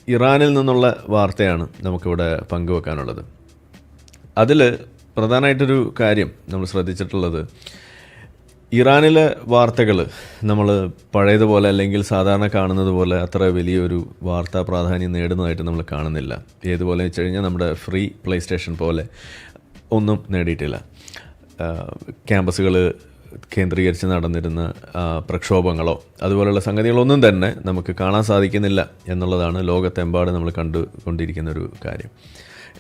ഇറാനിൽ നിന്നുള്ള വാർത്തയാണ് നമുക്കിവിടെ പങ്കുവെക്കാനുള്ളത്. അതിൽ പ്രധാനമായിട്ടൊരു കാര്യം നമ്മൾ ശ്രദ്ധിച്ചിട്ടുള്ളത്, ഇറാനിലെ വാർത്തകൾ നമ്മൾ പഴയതുപോലെ അല്ലെങ്കിൽ സാധാരണ കാണുന്നത് പോലെ അത്ര വലിയൊരു വാർത്താ പ്രാധാന്യം നേടുന്നതായിട്ട് നമ്മൾ കാണുന്നില്ല. ഏതുപോലെ വെച്ച് കഴിഞ്ഞാൽ നമ്മുടെ ഫ്രീ പ്ലേ സ്റ്റേഷൻ പോലെ ഒന്നും നേടിയിട്ടില്ല. ക്യാമ്പസുകൾ കേന്ദ്രീകരിച്ച് നടന്നിരുന്ന പ്രക്ഷോഭങ്ങളോ അതുപോലെയുള്ള സംഗതികളൊന്നും തന്നെ നമുക്ക് കാണാൻ സാധിക്കുന്നില്ല എന്നുള്ളതാണ് ലോകത്തെമ്പാട് നമ്മൾ കണ്ടുകൊണ്ടിരിക്കുന്നൊരു കാര്യം.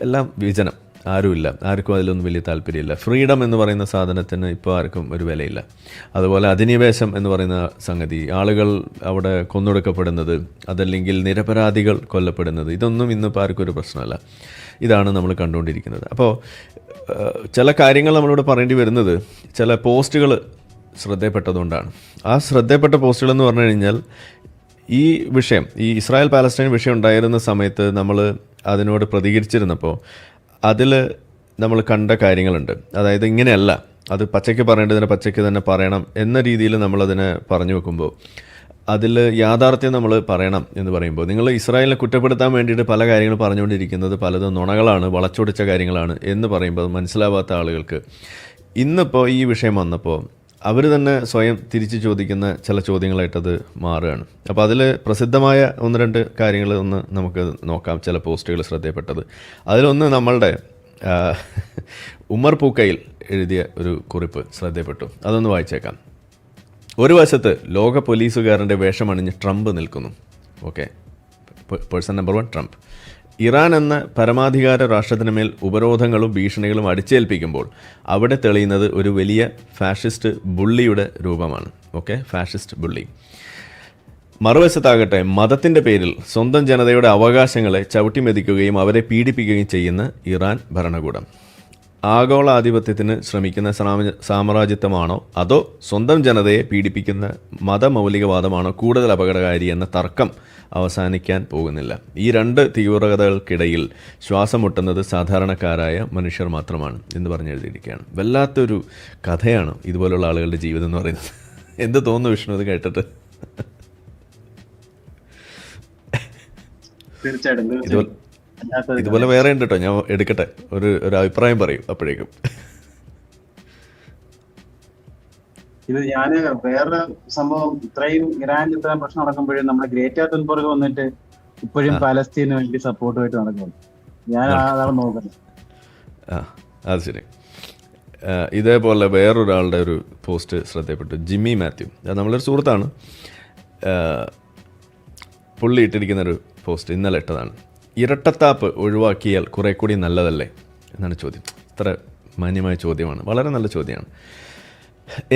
എല്ലാം വിജനം, ആരുമില്ല, ആർക്കും അതിലൊന്നും വലിയ താല്പര്യമില്ല. ഫ്രീഡം എന്ന് പറയുന്ന സാധനത്തിന് ഇപ്പോൾ ആർക്കും ഒരു വിലയില്ല. അതുപോലെ അധിനിവേശം എന്ന് പറയുന്ന സംഗതി, ആളുകൾ അവിടെ കൊന്നൊടുക്കപ്പെടുന്നത്, അതല്ലെങ്കിൽ നിരപരാധികൾ കൊല്ലപ്പെടുന്നത്, ഇതൊന്നും ഇന്നിപ്പോൾ ആർക്കും ഒരു പ്രശ്നമല്ല. ഇതാണ് നമ്മൾ കണ്ടുകൊണ്ടിരിക്കുന്നത്. അപ്പോൾ ചില കാര്യങ്ങൾ നമ്മളിവിടെ പറയേണ്ടി വരുന്നത് ചില പോസ്റ്റുകൾ ശ്രദ്ധയപ്പെട്ടതുകൊണ്ടാണ്. ആ ശ്രദ്ധയപ്പെട്ട പോസ്റ്റുകൾ എന്ന് പറഞ്ഞു കഴിഞ്ഞാൽ, ഈ വിഷയം, ഈ ഇസ്രായേൽ പാലസ്തീൻ വിഷയം ഉണ്ടായിരുന്ന സമയത്ത് നമ്മൾ അതിനോട് പ്രതികരിച്ചിരുന്നപ്പോൾ അതിൽ നമ്മൾ കണ്ട കാര്യങ്ങളുണ്ട്. അതായത് ഇങ്ങനെയല്ല, അത് പച്ചയ്ക്ക് പറയേണ്ടതിനെ പച്ചയ്ക്ക് തന്നെ പറയണം എന്ന രീതിയിൽ നമ്മളതിനെ പറഞ്ഞു വെക്കുമ്പോൾ അതിൽ യാഥാർത്ഥ്യം നമ്മൾ പറയണം എന്ന് പറയുമ്പോൾ, നിങ്ങൾ ഇസ്രായേലിനെ കുറ്റപ്പെടുത്താൻ വേണ്ടിയിട്ട് പല കാര്യങ്ങൾ പറഞ്ഞുകൊണ്ടിരിക്കുന്നത് പലതും നുണകളാണ്, വളച്ചൊടിച്ച കാര്യങ്ങളാണ് എന്ന് പറയുമ്പോൾ മനസ്സിലാവാത്ത ആളുകൾക്ക് ഇന്നിപ്പോൾ ഈ വിഷയം വന്നപ്പോൾ അവർ തന്നെ സ്വയം തിരിച്ച് ചോദിക്കുന്ന ചില ചോദ്യങ്ങളായിട്ടത് മാറുകയാണ്. അപ്പോൾ അതിൽ പ്രസിദ്ധമായ ഒന്ന് രണ്ട് കാര്യങ്ങൾ ഒന്ന് നമുക്ക് നോക്കാം. ചില പോസ്റ്റുകൾ ശ്രദ്ധയപ്പെട്ടത്, അതിലൊന്ന് നമ്മളുടെ ഉമർ പൂക്കയിൽ എഴുതിയ ഒരു കുറിപ്പ് ശ്രദ്ധയപ്പെട്ടു. അതൊന്ന് വായിച്ചേക്കാം. ഒരു വശത്ത് ലോക പോലീസുകാരൻ്റെ വേഷമണിഞ്ഞ് ട്രംപ് നിൽക്കുന്നു. Okay, person number 1 Trump. Iran എന്ന പരമാധികാര രാഷ്ട്രത്തിന് മേൽ ഉപരോധങ്ങളും ഭീഷണികളും അടിച്ചേൽപ്പിക്കുമ്പോൾ അവിടെ തെളിയുന്നത് ഒരു വലിയ ഫാഷിസ്റ്റ് ബുള്ളിയുടെ രൂപമാണ്. Okay, fascist bully. മറുവശത്താകട്ടെ മതത്തിൻ്റെ പേരിൽ സ്വന്തം ജനതയുടെ അവകാശങ്ങളെ ചവിട്ടിമെതിക്കുകയും അവരെ പീഡിപ്പിക്കുകയും ചെയ്യുന്ന ഇറാൻ ഭരണകൂടം. ആഗോള ആധിപത്യത്തിന് ശ്രമിക്കുന്ന സാമ്രാജ്യത്വമാണോ അതോ സ്വന്തം ജനതയെ പീഡിപ്പിക്കുന്ന മതമൗലികവാദമാണോ കൂടുതൽ അപകടകാരി എന്ന തർക്കം അവസാനിക്കാൻ പോകുന്നില്ല. ഈ രണ്ട് തീവ്രതകൾക്കിടയിൽ ശ്വാസം മുട്ടുന്നത് സാധാരണക്കാരായ മനുഷ്യർ മാത്രമാണ് എന്ന് പറഞ്ഞെഴുതിയിരിക്കുകയാണ്. വല്ലാത്തൊരു കഥയാണ് ഇതുപോലുള്ള ആളുകളുടെ ജീവിതം എന്ന് പറയുന്നത്. എന്ത് തോന്നുന്നു വിഷ്ണു ഇത് കേട്ടിട്ട്? ഇതുപോലെ വേറെ ഉണ്ട് കേട്ടോ, ഞാൻ എടുക്കട്ടെ, ഒരു അഭിപ്രായം പറയും അപ്പോഴേക്കും. ഇത് ഞാന് വേറെ സംഭവം, ഇത്രയും ഇറാനിൽ ഇത്രയും പ്രശ്നം നടക്കുമ്പോഴും നമ്മുടെ ഗ്രേറ്റ തുൻബർഗ് വന്നിട്ട് ഇപ്പോഴും പാലസ്തീന് വേണ്ടി സപ്പോർട്ടുമായിട്ട് നടക്കുന്നു. ഞാൻ അതാണ് നോക്കുന്നത്. അത് ശരി. ഇതേപോലെ വേറൊരാളുടെ ഒരു പോസ്റ്റ് ശ്രദ്ധയപ്പെട്ടു. ജിമ്മി മാത്യു, അത് നമ്മളൊരു സുഹൃത്താണ്. പുള്ളി ഇട്ടിരിക്കുന്നൊരു പോസ്റ്റ് ഇന്നലെ ഇട്ടതാണ്. ഇരട്ടത്താപ്പ് ഒഴിവാക്കിയാൽ കുറെ കൂടി നല്ലതല്ലേ എന്നാണ് ചോദ്യം. ഇത്ര മാന്യമായ ചോദ്യമാണ്, വളരെ നല്ല ചോദ്യമാണ്.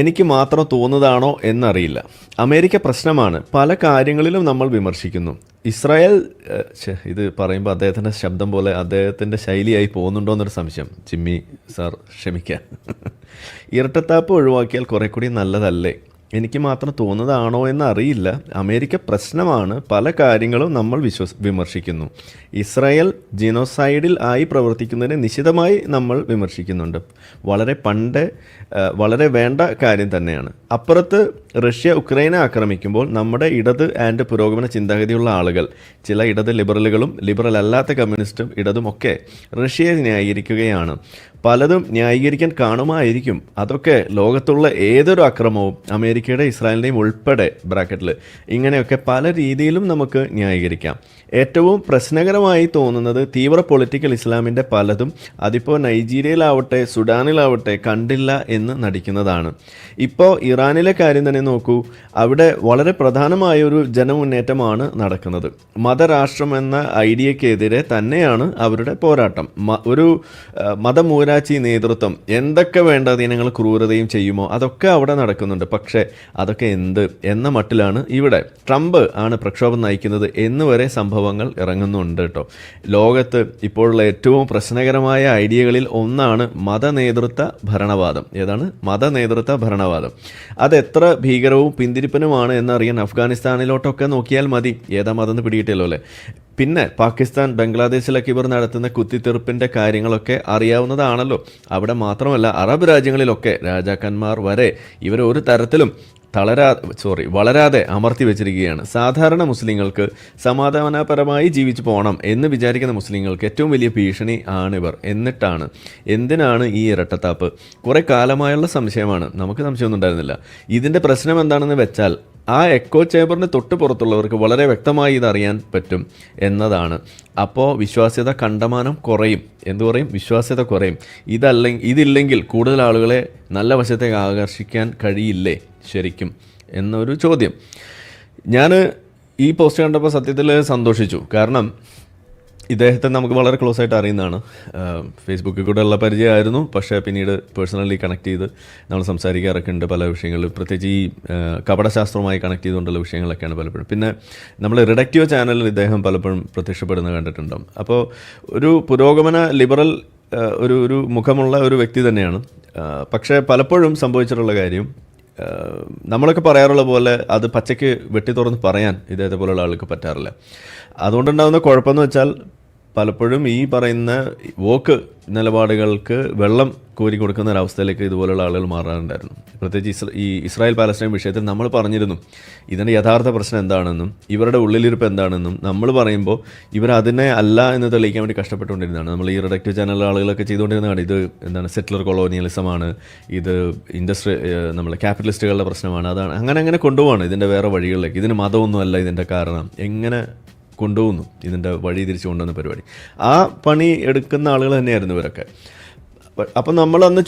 എനിക്ക് മാത്രം തോന്നുന്നതാണോ എന്നറിയില്ല. അമേരിക്ക പ്രശ്നമാണ്, പല കാര്യങ്ങളിലും നമ്മൾ വിമർശിക്കുന്നു. ഇസ്രായേൽ, ഇത് പറയുമ്പോൾ അദ്ദേഹത്തിൻ്റെ ശബ്ദം പോലെ അദ്ദേഹത്തിൻ്റെ ശൈലിയായി പോകുന്നുണ്ടോ എന്നൊരു സംശയം. ജിമ്മി സാർ ക്ഷമിക്കുക. ഇരട്ടത്താപ്പ് ഒഴിവാക്കിയാൽ കുറെ കൂടി നല്ലതല്ലേ, എനിക്ക് മാത്രം തോന്നുന്നതാണോ എന്നറിയില്ല. അമേരിക്ക പ്രശ്നമാണ്, പല കാര്യങ്ങളും നമ്മൾ വിമർശിക്കുന്നു. ഇസ്രായേൽ ജിനോസൈഡിൽ ആയി പ്രവർത്തിക്കുന്നതിനെ നിശിതമായി നമ്മൾ വിമർശിക്കുന്നുണ്ട്. വളരെ വേണ്ട കാര്യം തന്നെയാണ്. അപ്പുറത്ത് റഷ്യ ഉക്രൈനെ ആക്രമിക്കുമ്പോൾ നമ്മുടെ ഇടത് ആൻഡ് പുരോഗമന ചിന്താഗതിയുള്ള ആളുകൾ, ചില ഇടത് ലിബറലുകളും ലിബറൽ അല്ലാത്ത കമ്മ്യൂണിസ്റ്റും ഇടതും ഒക്കെ റഷ്യയെ ന്യായീകരിക്കുകയാണ്. പലതും ന്യായീകരിക്കാൻ കാണുമായിരിക്കും. അതൊക്കെ ലോകത്തുള്ള ഏതൊരു അക്രമവും, അമേരിക്കയുടെ ഇസ്രായേലിൻ്റെയും ഉൾപ്പെടെ ബ്രാക്കറ്റിൽ, ഇങ്ങനെയൊക്കെ പല രീതിയിലും നമുക്ക് ന്യായീകരിക്കാം. ഏറ്റവും പ്രശ്നകരമായി തോന്നുന്നത് തീവ്ര പൊളിറ്റിക്കൽ ഇസ്ലാമിൻ്റെ പലതും അതിപ്പോൾ നൈജീരിയയിലാവട്ടെ സുഡാനിലാവട്ടെ കണ്ടില്ല എന്ന് നടിക്കുന്നതാണ്. ഇപ്പോൾ ഇറാനിലെ കാര്യം തന്നെ നോക്കൂ. അവിടെ വളരെ പ്രധാനമായൊരു ജനമുന്നേറ്റമാണ് നടക്കുന്നത്. മതരാഷ്ട്രം എന്ന ഐഡിയക്കെതിരെ തന്നെയാണ് അവരുടെ പോരാട്ടം. ഒരു മതമൂരാച്ചി നേതൃത്വം എന്തൊക്കെ വേണ്ട ദിനങ്ങൾ ക്രൂരതയും ചെയ്യുമോ അതൊക്കെ അവിടെ നടക്കുന്നുണ്ട്. പക്ഷേ അതൊക്കെ എന്ത് എന്ന മട്ടിലാണ് ഇവിടെ ട്രംപ് ആണ് പ്രക്ഷോഭം നയിക്കുന്നത് എന്ന് വരെ സംഭവങ്ങൾ ഇറങ്ങുന്നുണ്ട് കേട്ടോ. ലോകത്ത് ഇപ്പോഴുള്ള ഏറ്റവും പ്രശ്നകരമായ ഐഡിയകളിൽ ഒന്നാണ് മതനേതൃത്വ ഭരണവാദം. ഏതാണ്? മതനേതൃത്വ ഭരണവാദം. അതെത്ര ഭീകരവും പിന്തിരിപ്പനുമാണ് എന്നറിയാൻ അഫ്ഗാനിസ്ഥാനിലോട്ടൊക്കെ നോക്കിയാൽ മതി. ഏതാ മതം പിടിയിട്ടല്ലോ അല്ലേ. പിന്നെ പാകിസ്ഥാൻ, ബംഗ്ലാദേശിലൊക്കെ ഇവർ നടത്തുന്ന കുത്തിത്തെറുപ്പിൻ്റെ കാര്യങ്ങളൊക്കെ അറിയാവുന്നതാണല്ലോ. അവിടെ മാത്രമല്ല, അറബ് രാജ്യങ്ങളിലൊക്കെ രാജാക്കന്മാർ വരെ ഇവർ ഒരു തരത്തിലും വളരാതെ അമർത്തി വെച്ചിരിക്കുകയാണ്. സാധാരണ മുസ്ലിങ്ങൾക്ക് സമാധാനപരമായി ജീവിച്ചു പോകണം എന്ന് വിചാരിക്കുന്ന മുസ്ലിങ്ങൾക്ക് ഏറ്റവും വലിയ ഭീഷണി ആണിവർ. എന്നിട്ടാണ് എന്തിനാണ് ഈ ഇരട്ടത്താപ്പ്? കുറേ കാലമായുള്ള സംശയമാണ്, നമുക്ക് സംശയമൊന്നും ഉണ്ടായിരുന്നില്ല. ഇതിൻ്റെ പ്രശ്നം എന്താണെന്ന് വെച്ചാൽ ആ എക്കോ ചേമ്പറിന് തൊട്ട് പുറത്തുള്ളവർക്ക് വളരെ വ്യക്തമായി ഇതറിയാൻ പറ്റും എന്നതാണ്. അപ്പോൾ വിശ്വാസ്യത കണ്ടമാനം കുറയും. എന്തു പറയും? വിശ്വാസ്യത കുറയും. ഇതില്ലെങ്കിൽ കൂടുതൽ ആളുകളെ നല്ല വശത്തേക്ക് ആകർഷിക്കാൻ കഴിയില്ലേ ശരിക്കും എന്നൊരു ചോദ്യം. ഞാൻ ഈ പോസ്റ്റ് കണ്ടപ്പോൾ സത്യത്തിൽ സന്തോഷിച്ചു. കാരണം ഇദ്ദേഹത്തെ നമുക്ക് വളരെ ക്ലോസ് ആയിട്ട് അറിയുന്നതാണ്. ഫേസ്ബുക്കിൽ കൂടെ ഉള്ള പരിചയമായിരുന്നു. പക്ഷേ പിന്നീട് പേഴ്സണലി കണക്ട് ചെയ്ത് നമ്മൾ സംസാരിക്കാറൊക്കെ ഉണ്ട് പല വിഷയങ്ങളിൽ. പ്രത്യേകിച്ച് ഈ കപടശാസ്ത്രവുമായി കണക്ട് ചെയ്തുകൊണ്ടുള്ള വിഷയങ്ങളൊക്കെയാണ് പലപ്പോഴും. പിന്നെ നമ്മൾ റിഡക്റ്റീവ് ചാനലിൽ ഇദ്ദേഹം പലപ്പോഴും പ്രത്യക്ഷപ്പെടുന്നത് കണ്ടിട്ടുണ്ടാകും. അപ്പോൾ ഒരു പുരോഗമന ലിബറൽ ഒരു മുഖമുള്ള ഒരു വ്യക്തി തന്നെയാണ്. പക്ഷേ പലപ്പോഴും സംഭവിച്ചിട്ടുള്ള കാര്യം, നമ്മളൊക്കെ പറയാറുള്ള പോലെ അത് പച്ചയ്ക്ക് വെട്ടി തുറന്ന് പറയാൻ ഇദ്ദേഹത്തെ പോലുള്ള ആൾക്ക് പറ്റാറില്ല. അതുകൊണ്ടുണ്ടാകുന്ന കുഴപ്പമെന്ന് വെച്ചാൽ പലപ്പോഴും ഈ പറയുന്ന വോക്ക് നിലപാടുകൾക്ക് വെള്ളം കോരി കൊടുക്കുന്ന ഒരവസ്ഥയിലേക്ക് ഇതുപോലുള്ള ആളുകൾ മാറാറുണ്ടായിരുന്നു. പ്രത്യേകിച്ച് ഈ ഇസ്രായേൽ പാലസ്തീൻ വിഷയത്തിൽ നമ്മൾ പറഞ്ഞിരുന്നു ഇതിൻ്റെ യഥാർത്ഥ പ്രശ്നം എന്താണെന്നും ഇവരുടെ ഉള്ളിലിരിപ്പ് എന്താണെന്നും. നമ്മൾ പറയുമ്പോൾ ഇവരതിനെ അല്ല എന്ന് തെളിയിക്കാൻ വേണ്ടി കഷ്ടപ്പെട്ടുകൊണ്ടിരുന്നതാണ്. നമ്മൾ ഈ റിഡക്റ്റീവ് ചാനൽ ആളുകളൊക്കെ ചെയ്തുകൊണ്ടിരുന്നതാണ്. ഇത് എന്താണ്, സെറ്റിലർ കൊളോണിയലിസമാണ്, ഇത് നമ്മൾ ക്യാപിറ്റലിസ്റ്റുകളുടെ പ്രശ്നമാണ്, അതാണ് അങ്ങനെ കൊണ്ടുപോകണം ഇതിൻ്റെ വേറെ വഴികളിലേക്ക്. ഇതിന് മതമൊന്നുമല്ല ഇതിൻ്റെ കാരണം, എങ്ങനെ കൊണ്ടുപോകുന്നു ഇതിൻ്റെ വഴി തിരിച്ചു കൊണ്ടുവന്ന പരിപാടി. ആ പണി എടുക്കുന്ന ആളുകൾ തന്നെയായിരുന്നു ഇവരൊക്കെ. അപ്പം നമ്മളന്ന്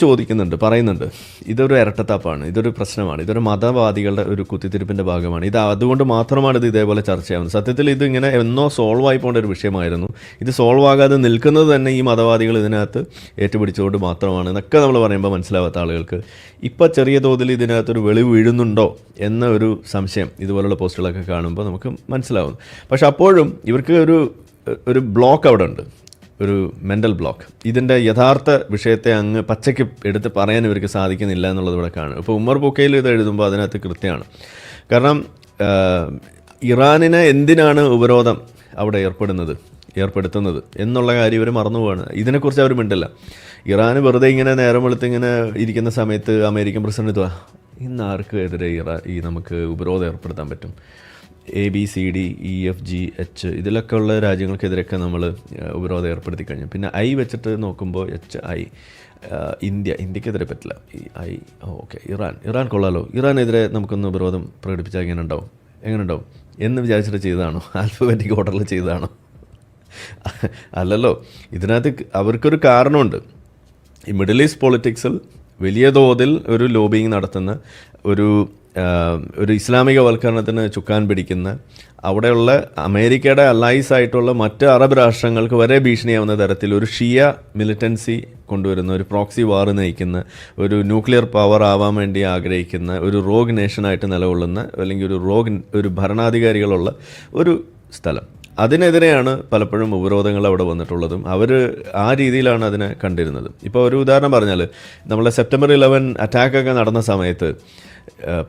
പറയുന്നുണ്ട് ഇതൊരു ഇരട്ടത്താപ്പാണ്, ഇതൊരു പ്രശ്നമാണ്, ഇതൊരു മതവാദികളുടെ ഒരു കുത്തിത്തിരിപ്പിൻ്റെ ഭാഗമാണ്. അതുകൊണ്ട് മാത്രമാണ് ഇത് ഇതേപോലെ ചർച്ചയാവുന്നത്. സത്യത്തിൽ ഇതിങ്ങനെ എന്നോ സോൾവ് ആയി പോകേണ്ട ഒരു വിഷയമായിരുന്നു. ഇത് സോൾവ് ആകാതെ നിൽക്കുന്നത് തന്നെ ഈ മതവാദികൾ ഇതിനകത്ത് ഏറ്റുപിടിച്ചുകൊണ്ട് മാത്രമാണ് എന്നൊക്കെ നമ്മൾ പറയുമ്പോൾ മനസ്സിലാവാത്ത ആളുകൾക്ക് ഇപ്പം ചെറിയ തോതിൽ ഇതിനകത്തൊരു വെളിവ് വീഴുന്നുണ്ടോ എന്ന ഒരു സംശയം ഇതുപോലുള്ള പോസ്റ്റുകളൊക്കെ കാണുമ്പോൾ നമുക്ക് മനസ്സിലാവുന്നു. പക്ഷെ അപ്പോഴും ഇവർക്ക് ഒരു ബ്ലോക്ക് അവിടെ ഉണ്ട്, ഒരു മെൻ്റൽ ബ്ലോക്ക്. ഇതിൻ്റെ യഥാർത്ഥ വിഷയത്തെ അങ്ങ് പച്ചയ്ക്ക് എടുത്ത് പറയാൻ ഇവർക്ക് സാധിക്കുന്നില്ല എന്നുള്ളത് ഇവിടെ കാണും. ഇപ്പോൾ ഉമർ ബുക്കയിൽ ഇത് എഴുതുമ്പോൾ അതിനകത്ത് കൃത്യമാണ്. കാരണം ഇറാനിനെ എന്തിനാണ് ഉപരോധം അവിടെ ഏർപ്പെടുത്തുന്നത് എന്നുള്ള കാര്യം ഇവർ മറന്നുപോവാണ്. ഇതിനെക്കുറിച്ച് അവർ മിണ്ടില്ല. ഇറാന് വെറുതെ ഇങ്ങനെ നേരം വെളുത്ത് ഇങ്ങനെ ഇരിക്കുന്ന സമയത്ത് അമേരിക്കൻ പ്രസിഡന്റ് ഇന്ന് ആർക്ക് എതിരെ നമുക്ക് ഉപരോധം ഏർപ്പെടുത്താൻ പറ്റും? ABCDEFGH ഇതിലൊക്കെ ഉള്ള രാജ്യങ്ങൾക്കെതിരെയൊക്കെ നമ്മൾ ഉപരോധം ഏർപ്പെടുത്തി കഴിഞ്ഞു. പിന്നെ I വെച്ചിട്ട് നോക്കുമ്പോൾ HI ഇന്ത്യക്കെതിരെ പറ്റില്ല. ഓക്കെ, ഇറാൻ കൊള്ളാലോ, ഇറാനെതിരെ നമുക്കൊന്ന് ഉപരോധം പ്രകടിപ്പിച്ചാൽ എങ്ങനെ ഉണ്ടാവും എന്ന് വിചാരിച്ചിട്ട് ചെയ്തതാണോ? ആൽഫബറ്റിക് ഓർഡറിൽ ചെയ്തതാണോ? അല്ലല്ലോ. ഇതിനകത്ത് അവർക്കൊരു കാരണമുണ്ട്. ഈ മിഡിൽ ഈസ്റ്റ് പൊളിറ്റിക്സിൽ വലിയ തോതിൽ ഒരു ലോബിയിങ് നടത്തുന്ന ഒരു ഇസ്ലാമികവൽക്കരണത്തിന് ചുക്കാൻ പിടിക്കുന്ന, അവിടെയുള്ള അമേരിക്കയുടെ അലൈസ് ആയിട്ടുള്ള മറ്റ് അറബ് രാഷ്ട്രങ്ങൾക്ക് വരെ ഭീഷണിയാവുന്ന തരത്തിൽ ഒരു ഷിയ മിലിറ്റൻസി കൊണ്ടുവരുന്ന, ഒരു പ്രോക്സി വാർ നയിക്കുന്ന, ഒരു ന്യൂക്ലിയർ പവർ ആവാൻ വേണ്ടി ആഗ്രഹിക്കുന്ന, ഒരു റോഗ് നേഷനായിട്ട് നിലകൊള്ളുന്ന, അല്ലെങ്കിൽ ഒരു ഭരണാധികാരികളുള്ള ഒരു സ്ഥലം. അതിനെതിരെയാണ് പലപ്പോഴും ഉപരോധങ്ങൾ അവിടെ വന്നിട്ടുള്ളതും. അവർ ആ രീതിയിലാണ് അതിനെ കണ്ടിരുന്നത്. ഇപ്പോൾ ഒരു ഉദാഹരണം പറഞ്ഞാൽ, നമ്മളെ സെപ്റ്റംബർ 11 അറ്റാക്കൊക്കെ നടന്ന സമയത്ത്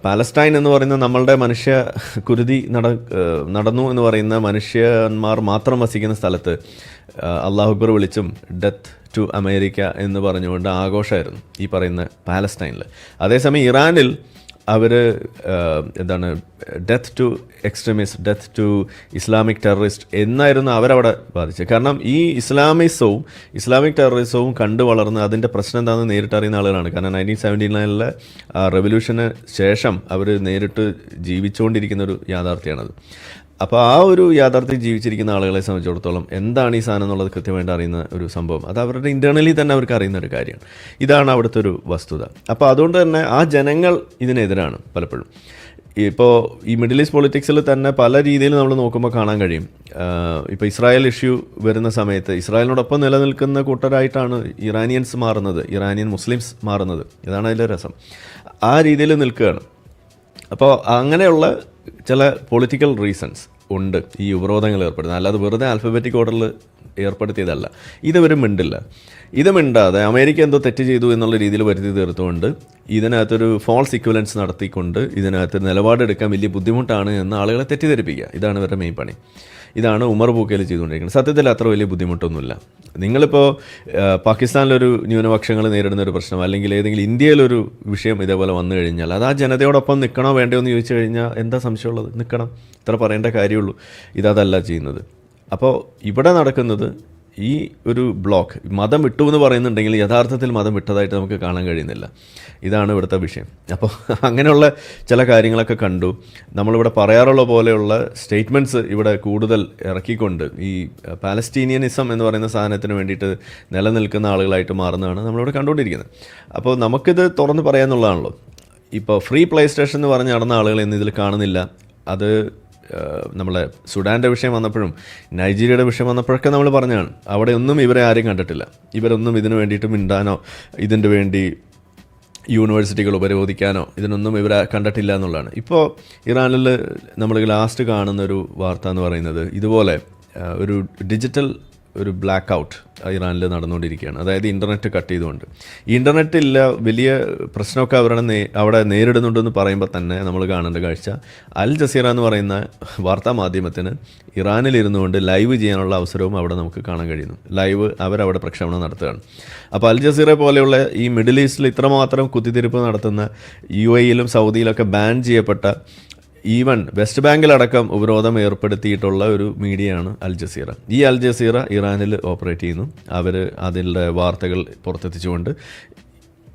പാലസ്റ്റൈൻ എന്ന് പറയുന്ന നമ്മളുടെ മനുഷ്യ കുരുതി നടന്നു എന്ന് പറയുന്ന മനുഷ്യന്മാർ മാത്രം വസിക്കുന്ന സ്ഥലത്ത് അല്ലാഹു അക്ബർ വിളിച്ചും ഡെത്ത് ടു അമേരിക്ക എന്ന് പറഞ്ഞുകൊണ്ട് ആഘോഷമായിരുന്നു ഈ പറയുന്ന പാലസ്റ്റൈനിൽ. അതേസമയം ഇറാനിൽ അവർ death to extremist, death to Islamic terrorist എന്നായിരുന്നു അവരവിടെ ബാധിച്ചത്. കാരണം ഈ ഇസ്ലാമിക് ടെററിസവും കണ്ടു വളർന്ന് അതിൻ്റെ പ്രശ്നം എന്താണെന്ന് നേരിട്ട് അറിയുന്ന ആളുകളാണ്. കാരണം 1979 റെവല്യൂഷന് ശേഷം അവർ നേരിട്ട് ജീവിച്ചുകൊണ്ടിരിക്കുന്ന ഒരു യാഥാർത്ഥ്യമാണത്. അപ്പോൾ ആ ഒരു യാഥാർത്ഥ്യം ജീവിച്ചിരിക്കുന്ന ആളുകളെ സംബന്ധിച്ചിടത്തോളം എന്താണ് ഈ സാധനം എന്നുള്ളത് കൃത്യമായിട്ട് അറിയുന്ന ഒരു സംഭവം. അത് അവരുടെ ഇൻറ്റേർണലി തന്നെ അവർക്ക് അറിയുന്ന ഒരു കാര്യമാണ്. ഇതാണ് അവിടുത്തെ ഒരു വസ്തുത. അപ്പോൾ അതുകൊണ്ട് തന്നെ ആ ജനങ്ങൾ ഇതിനെതിരാണ് പലപ്പോഴും. ഇപ്പോൾ ഈ മിഡിൽ ഈസ്റ്റ് പൊളിറ്റിക്സിൽ തന്നെ പല രീതിയിൽ നമ്മൾ നോക്കുമ്പോൾ കാണാൻ കഴിയും. ഇപ്പോൾ ഇസ്രായേൽ ഇഷ്യൂ വരുന്ന സമയത്ത് ഇസ്രായേലിനോടൊപ്പം നിലനിൽക്കുന്ന കൂട്ടരായിട്ടാണ് ഇറാനിയൻ മുസ്ലിംസ് മാറുന്നത്. ഇതാണ് അതിൻ്റെ രസം. ആ രീതിയിൽ നിൽക്കുകയാണ്. അപ്പോൾ അങ്ങനെയുള്ള ചില പൊളിറ്റിക്കൽ റീസൺസ് ഉണ്ട് ഈ ഉപരോധങ്ങൾ ഏർപ്പെടുന്നത്. അല്ലാതെ വെറുതെ ആൽഫബറ്റിക് ഓർഡറിൽ ഏർപ്പെടുത്തിയതല്ല. ഇതുവരെ മിണ്ടില്ല. ഇത് മിണ്ടാതെ അമേരിക്ക എന്തോ തെറ്റ് ചെയ്തു എന്നുള്ള രീതിയിൽ വരുത്തി തീർത്തുകൊണ്ട് ഇതിനകത്തൊരു ഫോൾസ് ഇക്വലൻസ് നടത്തിക്കൊണ്ട് ഇതിനകത്ത് നിലപാടെടുക്കാൻ വലിയ ബുദ്ധിമുട്ടാണ് എന്ന് ആളുകളെ തെറ്റിദ്ധരിപ്പിക്കുക. ഇതാണ് ഇവരുടെ മെയിൻ പണി. ഇതാണ് ഉമർ പൂക്കേൽ ചെയ്തുകൊണ്ടിരിക്കുന്നത്. സത്യത്തിൽ അത്ര വലിയ ബുദ്ധിമുട്ടൊന്നുമില്ല. നിങ്ങളിപ്പോൾ പാകിസ്ഥാനിലൊരു ന്യൂനപക്ഷങ്ങൾ നേരിടുന്ന ഒരു പ്രശ്നം, അല്ലെങ്കിൽ ഏതെങ്കിലും ഇന്ത്യയിലൊരു വിഷയം ഇതേപോലെ വന്നു കഴിഞ്ഞാൽ അത് ആ ജനതയോടൊപ്പം നിൽക്കണോ വേണ്ടയോ എന്ന് ചോദിച്ചു കഴിഞ്ഞാൽ എന്താ സംശയമുള്ളത്? നിൽക്കണം, ഇത്ര പറയേണ്ട കാര്യമുള്ളൂ. ഇതല്ല ചെയ്യുന്നത്. അപ്പോൾ ഇവിടെ നടക്കുന്നത് ഈ ഒരു ബ്ലോക്ക് മതം വിട്ടു എന്ന് പറയുന്നുണ്ടെങ്കിൽ യഥാർത്ഥത്തിൽ മതം വിട്ടതായിട്ട് നമുക്ക് കാണാൻ കഴിയുന്നില്ല. ഇതാണ് ഇവിടുത്തെ വിഷയം. അപ്പോൾ അങ്ങനെയുള്ള ചില കാര്യങ്ങളൊക്കെ കണ്ടു. നമ്മളിവിടെ പറയാറുള്ള പോലെയുള്ള സ്റ്റേറ്റ്മെൻറ്റ്സ് ഇവിടെ കൂടുതൽ ഇറക്കിക്കൊണ്ട് ഈ പാലസ്റ്റീനിയനിസം എന്ന് പറയുന്ന സാധനത്തിന് വേണ്ടിയിട്ട് നിലനിൽക്കുന്ന ആളുകളായിട്ട് മാറുന്നതാണ് നമ്മളിവിടെ കണ്ടുകൊണ്ടിരിക്കുന്നത്. അപ്പോൾ നമുക്കിത് തുറന്ന് പറയാമെന്നുള്ളതാണല്ലോ. ഇപ്പോൾ ഫ്രീ പ്ലേ സ്റ്റേഷൻ എന്ന് പറഞ്ഞ് നടന്ന ആളുകൾ ഇന്ന് ഇതിൽ കാണുന്നില്ല. അത് നമ്മളെ സുഡാൻ്റെ വിഷയം വന്നപ്പോഴും നൈജീരിയയുടെ വിഷയം വന്നപ്പോഴൊക്കെ നമ്മൾ പറഞ്ഞതാണ്, അവിടെ ഒന്നും ഇവരെ ആരെയും കണ്ടിട്ടില്ല. ഇവരൊന്നും ഇതിനു വേണ്ടിയിട്ട് മിണ്ടാനോ ഇതിൻ്റെ വേണ്ടി യൂണിവേഴ്സിറ്റികൾ ഉപരോധിക്കാനോ ഇതിനൊന്നും ഇവരെ കണ്ടിട്ടില്ല എന്നുള്ളതാണ്. ഇപ്പോൾ ഇറാനിൽ നമ്മൾ ലാസ്റ്റ് കാണുന്നൊരു വാർത്ത എന്ന് പറയുന്നത് ഇതുപോലെ ഒരു ഡിജിറ്റൽ ഒരു ബ്ലാക്ക് ഔട്ട് ഇറാനിൽ നടന്നുകൊണ്ടിരിക്കുകയാണ്. അതായത് ഇൻ്റർനെറ്റ് കട്ട് ചെയ്തുകൊണ്ട്. ഈ ഇൻ്റർനെറ്റ് ഇല്ല, വലിയ പ്രശ്നമൊക്കെ അവിടെ നേരിടുന്നുണ്ടെന്ന് പറയുമ്പോൾ തന്നെ നമ്മൾ കാണേണ്ട കാഴ്ച, അൽ ജസീറ എന്ന് പറയുന്ന വാർത്താ മാധ്യമത്തിന് ഇറാനിലിരുന്നു കൊണ്ട് ലൈവ് ചെയ്യാനുള്ള അവസരവും അവിടെ നമുക്ക് കാണാൻ കഴിയുന്നു. ലൈവ് അവരവിടെ പ്രക്ഷേപണം നടത്തുകയാണ്. അപ്പോൾ അൽ ജസീറ പോലെയുള്ള ഈ മിഡിൽ ഈസ്റ്റിൽ ഇത്രമാത്രം കുത്തിത്തിരിപ്പ് നടത്തുന്ന UAE-യിലും സൗദിയിലൊക്കെ ബാൻ ചെയ്യപ്പെട്ട, ഈവൻ വെസ്റ്റ് ബാങ്കിലടക്കം ഉപരോധം ഏർപ്പെടുത്തിയിട്ടുള്ള ഒരു മീഡിയയാണ് അൽ ജസീറ. ഈ അൽ ജസീറ ഇറാനിൽ ഓപ്പറേറ്റ് ചെയ്യുന്നു. അവർ അതിൻ്റെ വാർത്തകൾ പുറത്തെത്തിച്ചുകൊണ്ട്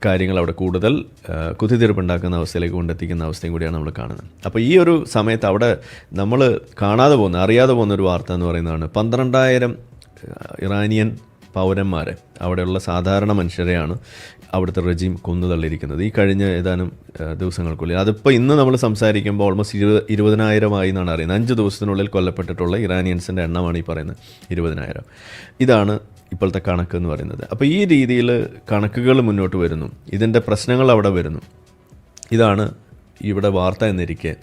കാര്യങ്ങൾ അവിടെ കൂടുതൽ കുത്തിത്തിരിപ്പുണ്ടാക്കുന്ന അവസ്ഥയിലേക്ക് കൊണ്ടെത്തിക്കുന്ന അവസ്ഥയും കൂടിയാണ് നമ്മൾ കാണുന്നത്. അപ്പോൾ ഈ ഒരു സമയത്ത് അവിടെ നമ്മൾ കാണാതെ പോകുന്ന, അറിയാതെ പോകുന്ന ഒരു വാർത്ത എന്ന് പറയുന്നതാണ് 12,000 ഇറാനിയൻ പൗരന്മാരെ, അവിടെയുള്ള സാധാരണ മനുഷ്യരെയാണ് അവിടുത്തെ റെജീം കൊന്നു തള്ളിയിരിക്കുന്നത് ഈ കഴിഞ്ഞ ഏതാനും ദിവസങ്ങൾക്കുള്ളിൽ. അതിപ്പോൾ ഇന്ന് നമ്മൾ സംസാരിക്കുമ്പോൾ ഓൾമോസ്റ്റ് 20,000 എന്നാണ് അറിയുന്നത്. 5 ദിവസത്തിനുള്ളിൽ കൊല്ലപ്പെട്ടിട്ടുള്ള ഇറാനിയൻസിൻ്റെ എണ്ണമാണ് ഈ പറയുന്നത് 20,000. ഇതാണ് ഇപ്പോഴത്തെ കണക്ക് എന്ന് പറയുന്നത്. അപ്പോൾ ഈ രീതിയിൽ കണക്കുകൾ മുന്നോട്ട് വരുന്നു, ഇതിൻ്റെ പ്രശ്നങ്ങൾ അവിടെ വരുന്നു. ഇതാണ് ഇവിടെ വാർത്ത എന്നിരിക്കെ